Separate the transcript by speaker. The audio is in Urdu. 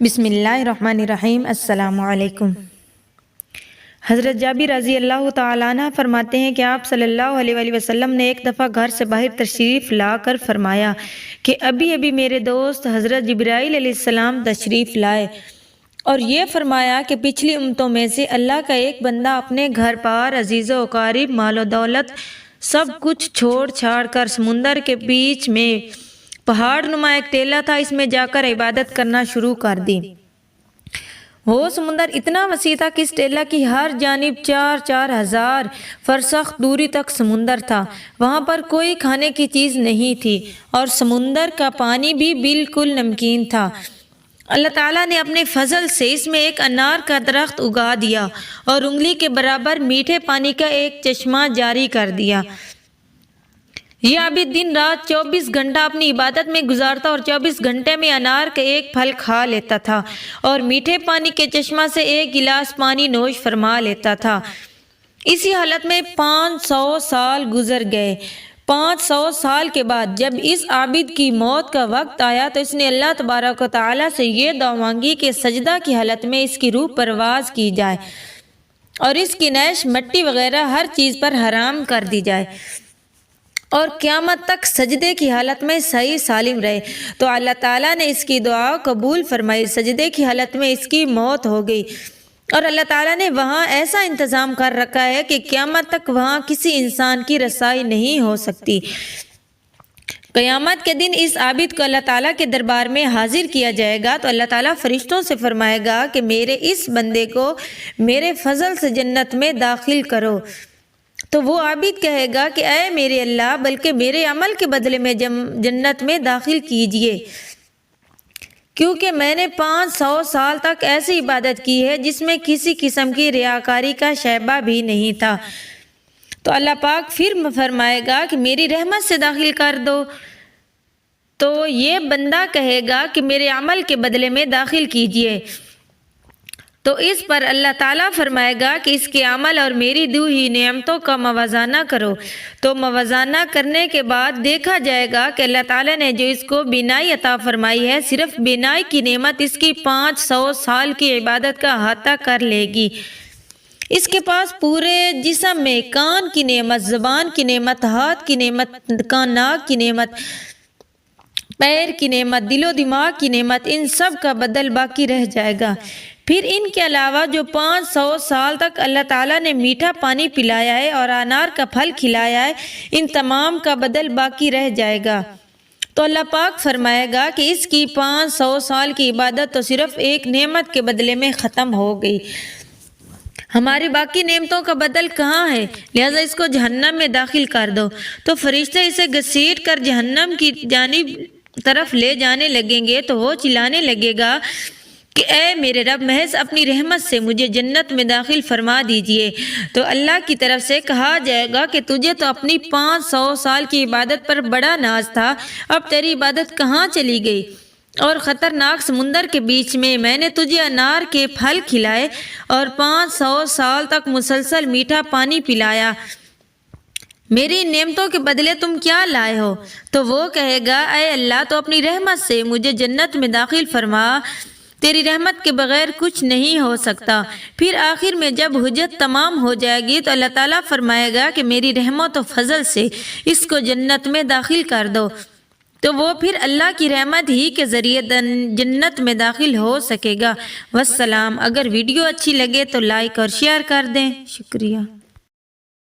Speaker 1: بسم اللہ الرحمن الرحیم۔ السلام علیکم۔ حضرت جابر رضی اللہ تعالیٰ عنہ فرماتے ہیں کہ آپ صلی اللہ علیہ وآلہ وسلم نے ایک دفعہ گھر سے باہر تشریف لا کر فرمایا کہ ابھی میرے دوست حضرت جبرائیل علیہ السلام تشریف لائے اور یہ فرمایا کہ پچھلی امتوں میں سے اللہ کا ایک بندہ اپنے گھر پار عزیز و اقارب مال و دولت سب کچھ چھوڑ چھاڑ کر سمندر کے بیچ میں پہاڑ نما ایک ٹیلہ تھا، اس میں جا کر عبادت کرنا شروع کر دی۔ وہ سمندر اتنا وسیع تھا کہ اس ٹیلہ کی ہر جانب 4,000 فرسخ دوری تک سمندر تھا۔ وہاں پر کوئی کھانے کی چیز نہیں تھی اور سمندر کا پانی بھی بالکل نمکین تھا۔ اللہ تعالیٰ نے اپنے فضل سے اس میں ایک انار کا درخت اگا دیا اور انگلی کے برابر میٹھے پانی کا ایک چشمہ جاری کر دیا۔ یہ عابد دن رات 24 گھنٹہ اپنی عبادت میں گزارتا اور 24 گھنٹے میں انار کا ایک پھل کھا لیتا تھا اور میٹھے پانی کے چشمہ سے ایک گلاس پانی نوش فرما لیتا تھا۔ اسی حالت میں 500 سال گزر گئے۔ 500 سال کے بعد جب اس عابد کی موت کا وقت آیا تو اس نے اللہ تبارک و تعالیٰ سے یہ دعا مانگی کہ سجدہ کی حالت میں اس کی روح پرواز کی جائے اور اس کی نیش مٹی وغیرہ ہر چیز پر حرام کر دی جائے اور قیامت تک سجدے کی حالت میں صحیح سالم رہے۔ تو اللہ تعالیٰ نے اس کی دعا قبول فرمائی۔ سجدے کی حالت میں اس کی موت ہو گئی اور اللہ تعالیٰ نے وہاں ایسا انتظام کر رکھا ہے کہ قیامت تک وہاں کسی انسان کی رسائی نہیں ہو سکتی۔ قیامت کے دن اس عابد کو اللہ تعالیٰ کے دربار میں حاضر کیا جائے گا تو اللہ تعالیٰ فرشتوں سے فرمائے گا کہ میرے اس بندے کو میرے فضل سے جنت میں داخل کرو۔ تو وہ عابد کہے گا کہ اے میرے اللہ، بلکہ میرے عمل کے بدلے میں جنت میں داخل کیجئے، کیونکہ میں نے 500 سال تک ایسی عبادت کی ہے جس میں کسی قسم کی ریاکاری کا شائبہ بھی نہیں تھا۔ تو اللہ پاک پھر فرمائے گا کہ میری رحمت سے داخل کر دو۔ تو یہ بندہ کہے گا کہ میرے عمل کے بدلے میں داخل کیجئے۔ تو اس پر اللہ تعالیٰ فرمائے گا کہ اس کے عمل اور میری دی ہوئی نعمتوں کا موازنہ کرو۔ تو موازنہ کرنے کے بعد دیکھا جائے گا کہ اللہ تعالیٰ نے جو اس کو بینائی عطا فرمائی ہے، صرف بینائی کی نعمت اس کی 500 سال کی عبادت کا احاطہ کر لے گی۔ اس کے پاس پورے جسم میں کان کی نعمت، زبان کی نعمت، ہاتھ کی نعمت، ناک کی نعمت، پیر کی نعمت، دل و دماغ کی نعمت، ان سب کا بدل باقی رہ جائے گا۔ پھر ان کے علاوہ جو 500 سال تک اللہ تعالیٰ نے میٹھا پانی پلایا ہے اور انار کا پھل کھلایا ہے، ان تمام کا بدل باقی رہ جائے گا۔ تو اللہ پاک فرمائے گا کہ اس کی 500 سال کی عبادت تو صرف ایک نعمت کے بدلے میں ختم ہو گئی، ہماری باقی نعمتوں کا بدل کہاں ہے؟ لہذا اس کو جہنم میں داخل کر دو۔ تو فرشتے اسے گھسیٹ کر جہنم کی جانب طرف لے جانے لگیں گے تو وہ چلانے لگے گا کہ اے میرے رب، محض اپنی رحمت سے مجھے جنت میں داخل فرما دیجئے۔ تو اللہ کی طرف سے کہا جائے گا کہ تجھے تو اپنی 500 سال کی عبادت پر بڑا ناز تھا، اب تیری عبادت کہاں چلی گئی؟ اور خطرناک سمندر کے بیچ میں نے تجھے انار کے پھل کھلائے اور 500 سال تک مسلسل میٹھا پانی پلایا، میری نعمتوں کے بدلے تم کیا لائے ہو؟ تو وہ کہے گا اے اللہ، تو اپنی رحمت سے مجھے جنت میں داخل فرما، تیری رحمت کے بغیر کچھ نہیں ہو سکتا۔ پھر آخر میں جب حجت تمام ہو جائے گی تو اللہ تعالیٰ فرمائے گا کہ میری رحمت و فضل سے اس کو جنت میں داخل کر دو۔ تو وہ پھر اللہ کی رحمت ہی کے ذریعے جنت میں داخل ہو سکے گا۔ والسلام۔ اگر ویڈیو اچھی لگے تو لائک اور شیئر کر دیں۔ شکریہ۔